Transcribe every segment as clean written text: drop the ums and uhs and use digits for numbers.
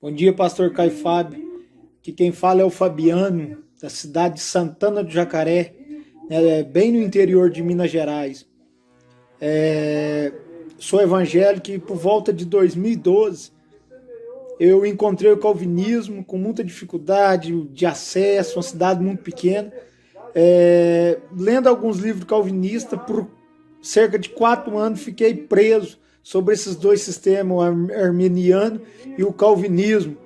Bom dia, pastor Caio Fábio. Aqui quem fala é o Fabiano, da cidade de Santana do Jacaré, bem no interior de Minas Gerais. Sou evangélico e por volta de 2012 eu encontrei o calvinismo com muita dificuldade de acesso, uma cidade muito pequena. Lendo alguns livros calvinistas, por cerca de 4 anos fiquei preso sobre esses dois sistemas, o arminiano e o calvinismo.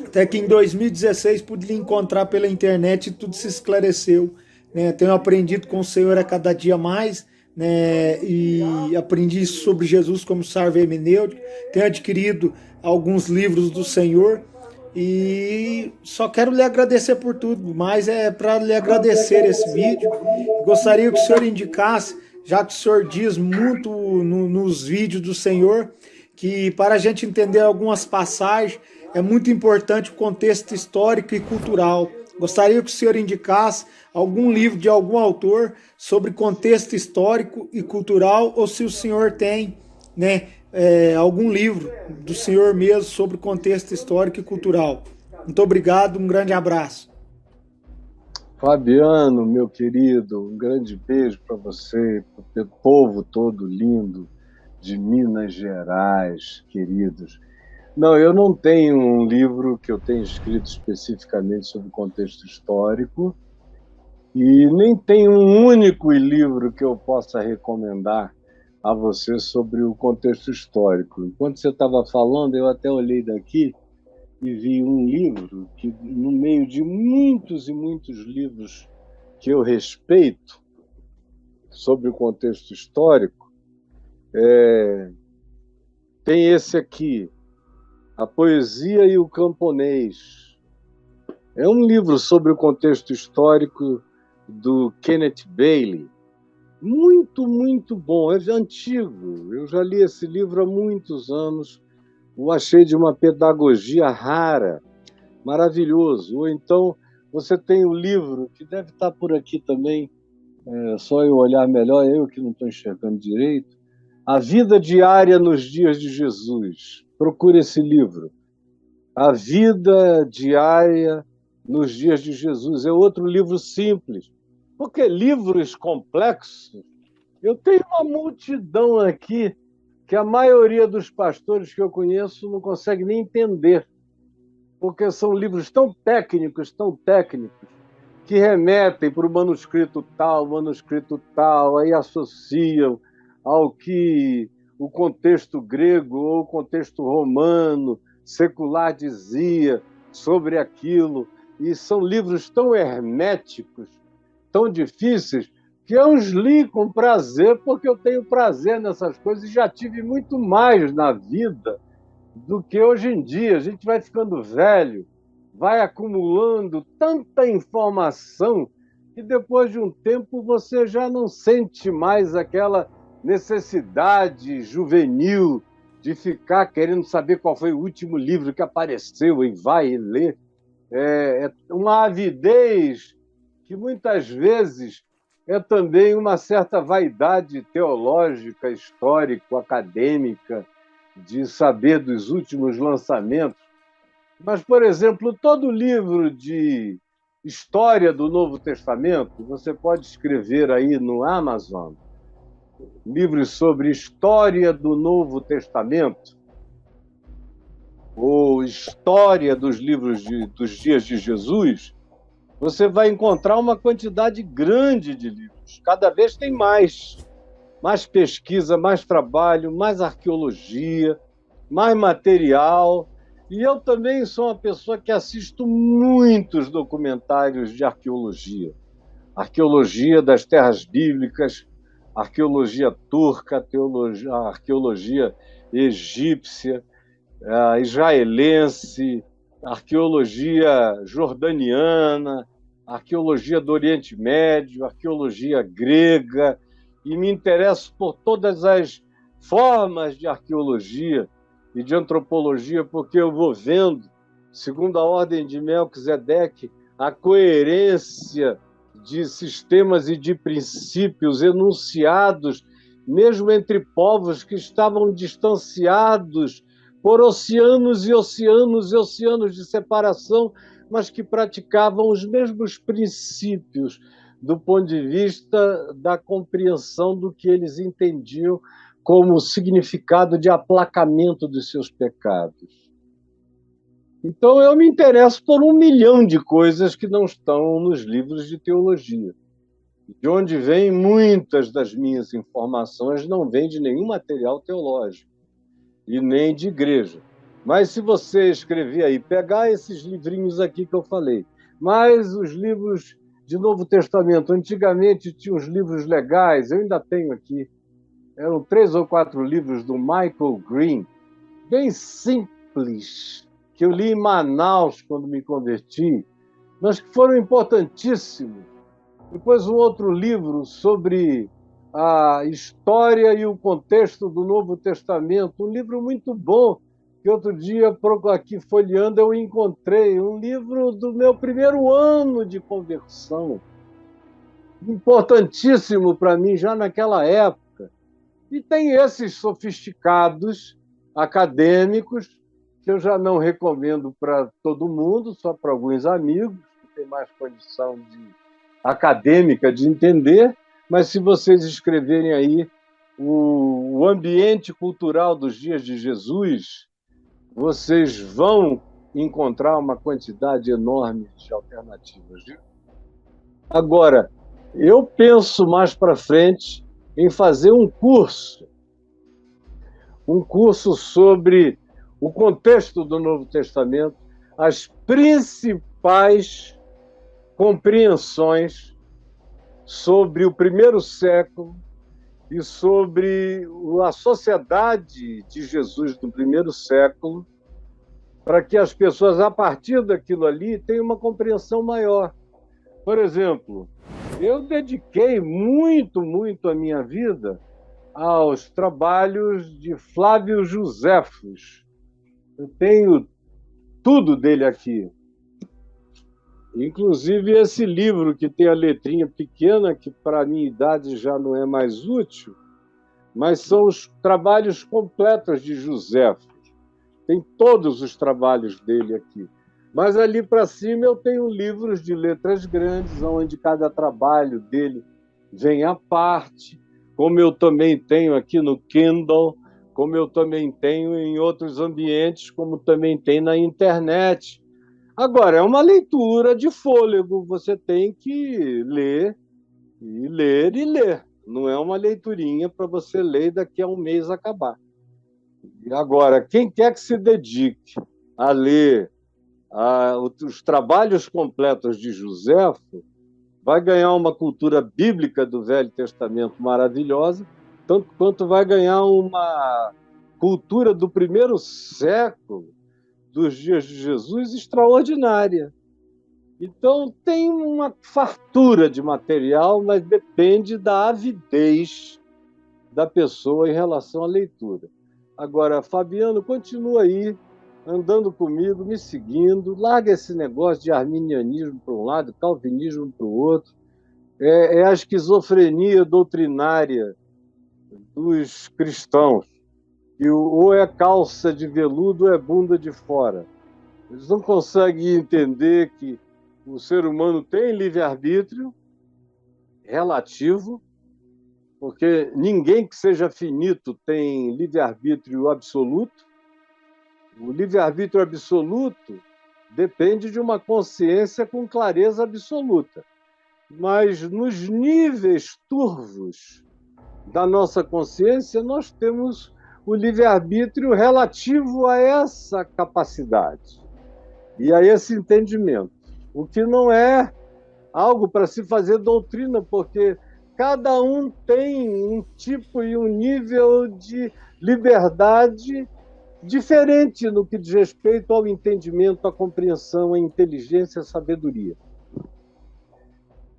Até que em 2016 pude lhe encontrar pela internet e tudo se esclareceu. Né? Tenho aprendido com o Senhor a cada dia mais, né? E aprendi sobre Jesus como sarva hermenêutica. Tenho adquirido alguns livros do Senhor e só quero lhe agradecer por tudo, mas é para lhe agradecer esse vídeo. Gostaria que o senhor indicasse, já que o senhor diz muito nos vídeos do Senhor, que para a gente entender algumas passagens é muito importante o contexto histórico e cultural. Gostaria que o senhor indicasse algum livro de algum autor sobre contexto histórico e cultural, ou se o senhor tem, né, algum livro do senhor mesmo sobre contexto histórico e cultural. Muito obrigado, um grande abraço. Fabiano, meu querido, um grande beijo para você, para o povo todo lindo de Minas Gerais, queridos. Não, eu não tenho um livro que eu tenha escrito especificamente sobre contexto histórico e nem tenho um único livro que eu possa recomendar a você sobre o contexto histórico. Enquanto você estava falando, eu até olhei daqui e vi um livro que, no meio de muitos e muitos livros que eu respeito sobre o contexto histórico, tem esse aqui, A Poesia e o Camponês. É um livro sobre o contexto histórico do Kenneth Bailey. Muito, muito bom. É antigo. Eu já li esse livro há muitos anos. O achei de uma pedagogia rara, maravilhoso. Ou então você tem o livro, que deve estar por aqui também, só eu olhar melhor, eu que não estou enxergando direito, A Vida Diária nos Dias de Jesus. Procure esse livro. A Vida Diária nos Dias de Jesus. É outro livro simples. Porque livros complexos, eu tenho uma multidão aqui que a maioria dos pastores que eu conheço não consegue nem entender, porque são livros tão técnicos, que remetem para o manuscrito tal, aí associam ao que o contexto grego ou o contexto romano secular dizia sobre aquilo, e são livros tão herméticos, tão difíceis, que eu os li com prazer, porque eu tenho prazer nessas coisas e já tive muito mais na vida do que hoje em dia. A gente vai ficando velho, vai acumulando tanta informação que depois de um tempo você já não sente mais aquela necessidade juvenil de ficar querendo saber qual foi o último livro que apareceu e vai e lê. É uma avidez que muitas vezes é também uma certa vaidade teológica, histórico, acadêmica, de saber dos últimos lançamentos. Mas, por exemplo, todo livro de história do Novo Testamento, você pode escrever aí no Amazon, livros sobre história do Novo Testamento, ou história dos livros dos dias de Jesus, você vai encontrar uma quantidade grande de livros. Cada vez tem mais pesquisa, mais trabalho, mais arqueologia, mais material. E eu também sou uma pessoa que assisto muitos documentários de arqueologia. Arqueologia das terras bíblicas, arqueologia turca, arqueologia egípcia, israelense, arqueologia jordaniana, arqueologia do Oriente Médio, arqueologia grega, e me interesso por todas as formas de arqueologia e de antropologia, porque eu vou vendo, segundo a ordem de Melquisedeque, a coerência de sistemas e de princípios enunciados, mesmo entre povos que estavam distanciados por oceanos e oceanos e oceanos de separação, mas que praticavam os mesmos princípios do ponto de vista da compreensão do que eles entendiam como significado de aplacamento dos seus pecados. Então, eu me interesso por 1 milhão de coisas que não estão nos livros de teologia. De onde vêm muitas das minhas informações, não vêm de nenhum material teológico e nem de igreja. Mas se você escrever aí, pegar esses livrinhos aqui que eu falei, mais os livros de Novo Testamento, antigamente tinha uns livros legais, eu ainda tenho aqui, eram 3 ou 4 livros do Michael Green, bem simples, que eu li em Manaus quando me converti, mas que foram importantíssimos. Depois um outro livro sobre a história e o contexto do Novo Testamento, um livro muito bom, que outro dia, aqui folheando, eu encontrei, um livro do meu primeiro ano de conversão, importantíssimo para mim já naquela época. E tem esses sofisticados acadêmicos, que eu já não recomendo para todo mundo, só para alguns amigos, que têm mais condição acadêmica de entender, mas se vocês escreverem aí o ambiente cultural dos dias de Jesus, vocês vão encontrar uma quantidade enorme de alternativas. Agora, eu penso mais para frente em fazer um curso sobre o contexto do Novo Testamento, as principais compreensões sobre o primeiro século e sobre a sociedade de Jesus do primeiro século, para que as pessoas, a partir daquilo ali, tenham uma compreensão maior. Por exemplo, eu dediquei muito a minha vida aos trabalhos de Flávio Joséfos. Eu tenho tudo dele aqui. Inclusive esse livro que tem a letrinha pequena, que para a minha idade já não é mais útil, mas são os trabalhos completos de Joséfos. Tem todos os trabalhos dele aqui. Mas ali para cima eu tenho livros de letras grandes, onde cada trabalho dele vem à parte, como eu também tenho aqui no Kindle, como eu também tenho em outros ambientes, como também tem na internet. Agora, é uma leitura de fôlego, você tem que ler, e ler, e ler. Não é uma leiturinha para você ler e daqui a um mês acabar. E agora, quem quer que se dedique a ler os trabalhos completos de Joséfo, vai ganhar uma cultura bíblica do Velho Testamento maravilhosa, tanto quanto vai ganhar uma cultura do primeiro século, dos dias de Jesus, extraordinária. Então, tem uma fartura de material, mas depende da avidez da pessoa em relação à leitura. Agora, Fabiano, continua aí, andando comigo, me seguindo, larga esse negócio de arminianismo para um lado, calvinismo para o outro, é a esquizofrenia doutrinária dos cristãos, que ou é calça de veludo ou é bunda de fora. Eles não conseguem entender que o ser humano tem livre-arbítrio relativo, porque ninguém que seja finito tem livre-arbítrio absoluto. O livre-arbítrio absoluto depende de uma consciência com clareza absoluta. Mas nos níveis turvos da nossa consciência, nós temos o livre-arbítrio relativo a essa capacidade e a esse entendimento, o que não é algo para se fazer doutrina, porque cada um tem um tipo e um nível de liberdade diferente no que diz respeito ao entendimento, à compreensão, à inteligência, à sabedoria.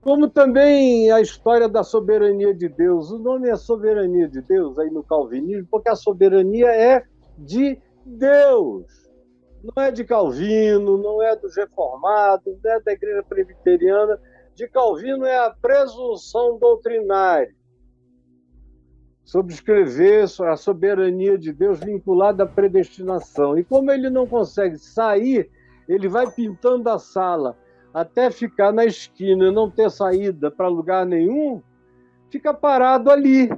Como também a história da soberania de Deus. O nome é soberania de Deus aí no calvinismo, porque a soberania é de Deus. Não é de Calvino, não é dos reformados, não é da igreja presbiteriana. De Calvino é a presunção doutrinária. Subscrever a soberania de Deus vinculada à predestinação. E como ele não consegue sair, ele vai pintando a sala até ficar na esquina e não ter saída para lugar nenhum, fica parado ali.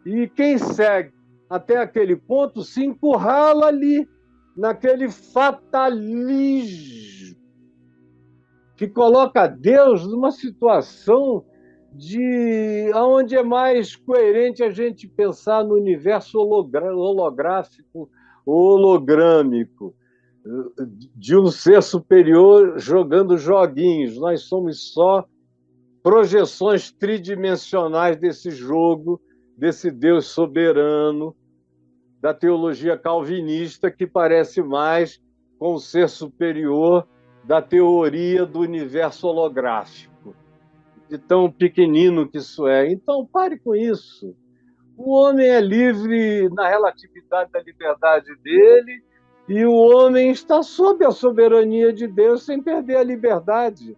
E quem segue até aquele ponto se encurrala ali, naquele fatalismo, que coloca Deus numa situação onde é mais coerente a gente pensar no universo holográfico, hologrâmico, de um ser superior jogando joguinhos. Nós somos só projeções tridimensionais desse jogo, desse Deus soberano, da teologia calvinista, que parece mais com o ser superior da teoria do universo holográfico, de tão pequenino que isso é. Então, pare com isso. O homem é livre na relatividade da liberdade dele, e o homem está sob a soberania de Deus sem perder a liberdade.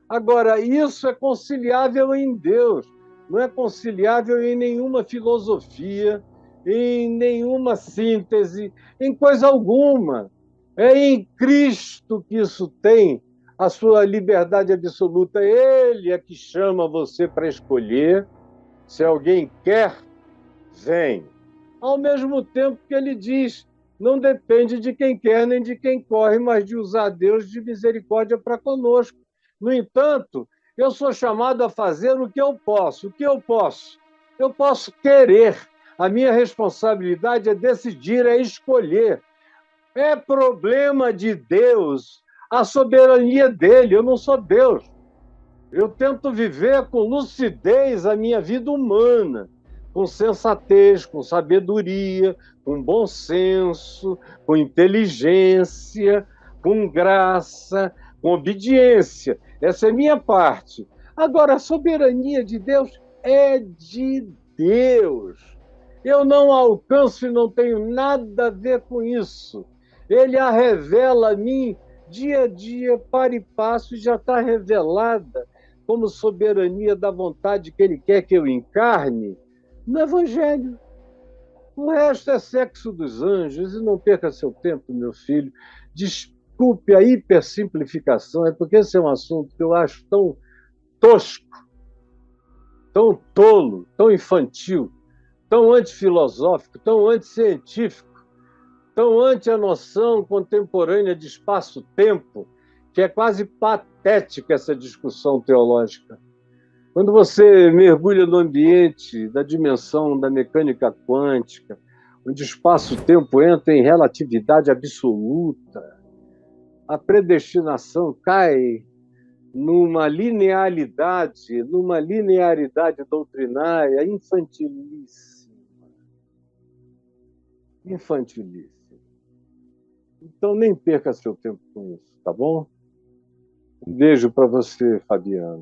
Agora, isso é conciliável em Deus, não é conciliável em nenhuma filosofia, em nenhuma síntese, em coisa alguma. É em Cristo que isso tem a sua liberdade absoluta. Ele é que chama você para escolher. Se alguém quer, vem. Ao mesmo tempo que ele diz, não depende de quem quer nem de quem corre, mas de usar Deus de misericórdia para conosco. No entanto, eu sou chamado a fazer o que eu posso. O que eu posso? Eu posso querer. A minha responsabilidade é decidir, é escolher. É problema de Deus, a soberania dele. Eu não sou Deus. Eu tento viver com lucidez a minha vida humana, com sensatez, com sabedoria, com bom senso, com inteligência, com graça, com obediência. Essa é a minha parte. Agora, a soberania de Deus é de Deus. Eu não alcanço e não tenho nada a ver com isso. Ele a revela a mim dia a dia, para e passo, e já está revelada como soberania da vontade que ele quer que eu encarne no Evangelho. O resto é sexo dos anjos, e não perca seu tempo, meu filho. Desculpe a hipersimplificação, é porque esse é um assunto que eu acho tão tosco, tão tolo, tão infantil, tão antifilosófico, tão anticientífico, tão anti a noção contemporânea de espaço-tempo, que é quase patética essa discussão teológica. Quando você mergulha no ambiente da dimensão da mecânica quântica, onde o espaço-tempo entra em relatividade absoluta, a predestinação cai numa linearidade doutrinária infantilíssima. Infantilíssima. Então, nem perca seu tempo com isso, tá bom? Um beijo para você, Fabiano.